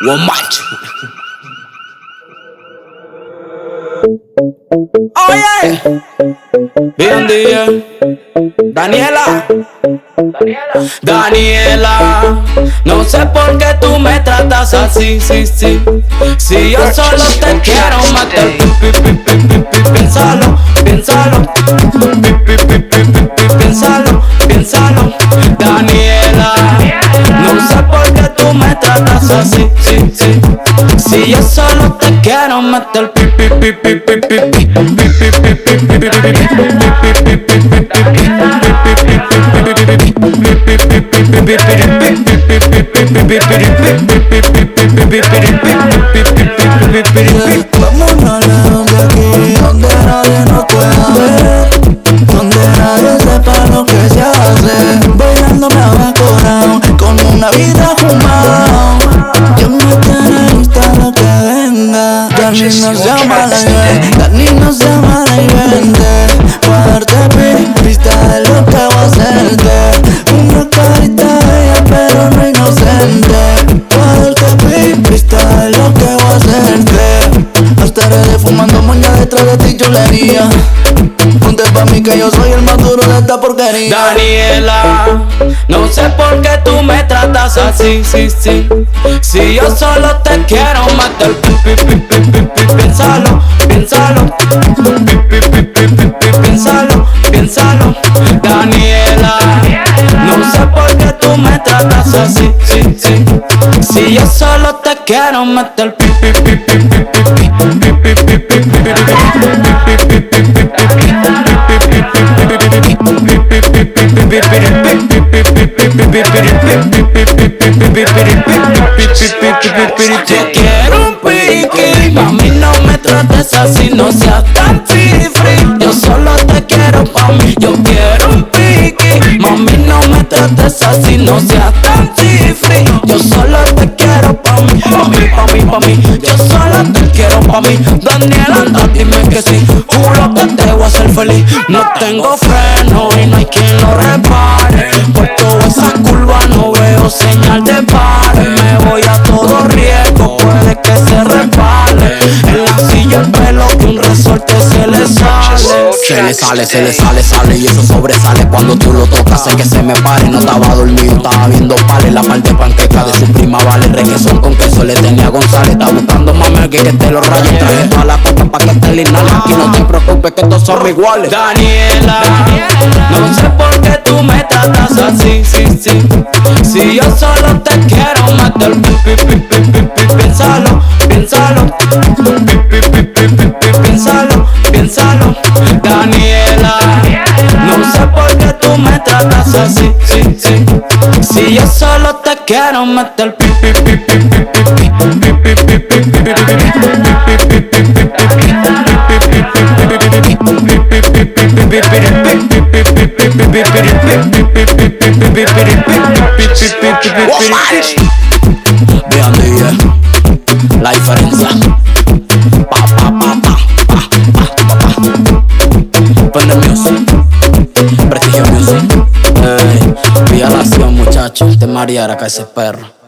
Womacho. Oye, bien DJ Daniela, no sé por qué tú me tratas así, sí. Si yo solo te quiero matar, piénsalo, Daniela, no sé por qué tú me tratas así, sí. Si yo solo te quiero matar, vámonos lejos de aquí, donde nadie nos pueda ver, donde nadie sepa lo que se hace. Bailándome abajo con una vida fumada. Yo me tiene lista lo que venga. Dani no sea mala y ven, Dani no sea mala y vente. Pa' darte pista de lo que voy a hacerte. Una carita bella pero no inocente. Pa' darte pista de lo que voy a hacerte. Hasta redes fumando moña detrás de ti chulería. Ponte pa' mí que yo soy el más duro de esta porquería. Daniela, no sé por qué tú me tratas así, sí. Si yo solo te quiero matar, piénsalo, Daniela, no sé por qué tú me tratas así, sí. Si yo solo te quiero matar, yo quiero un piqui, mami no me trates así, no seas tan free. Yo solo te quiero pa' mí. Yo quiero un piqui, mami no me trates así, no seas tan free. Yo solo te quiero pa' mí. Yo solo te quiero pa' mí. Daniela, anda, dime que sí, juro que te voy a hacer feliz. No tengo freno y no hay quien lo repare. Por toda esa curva no veo señal de pare. Me voy a todo riesgo, puede que se resbale. En la silla el pelo que un resorte se le sale. Se le sale y eso sobresale cuando tú lo tocas. Sé que se me pare, no estaba dormido, estaba viendo pales. La parte panqueca de su prima vale. Requesón con queso le tenía a González. Está buscando mami que te lo raye. Traje toda la copa pa' que te linale. Aquí no te preocupes que todos son iguales. Daniela, no sé por qué tú me tratas así, sí. Si yo solo te quiero matar, piénsalo, Daniela, no sé por qué tú me tratas así, sí. Si yo solo te quiero matar, vean DJ, la diferencia. Ponder Music, Prestigio Music. Violación, muchacho, te mareara acá ese perro.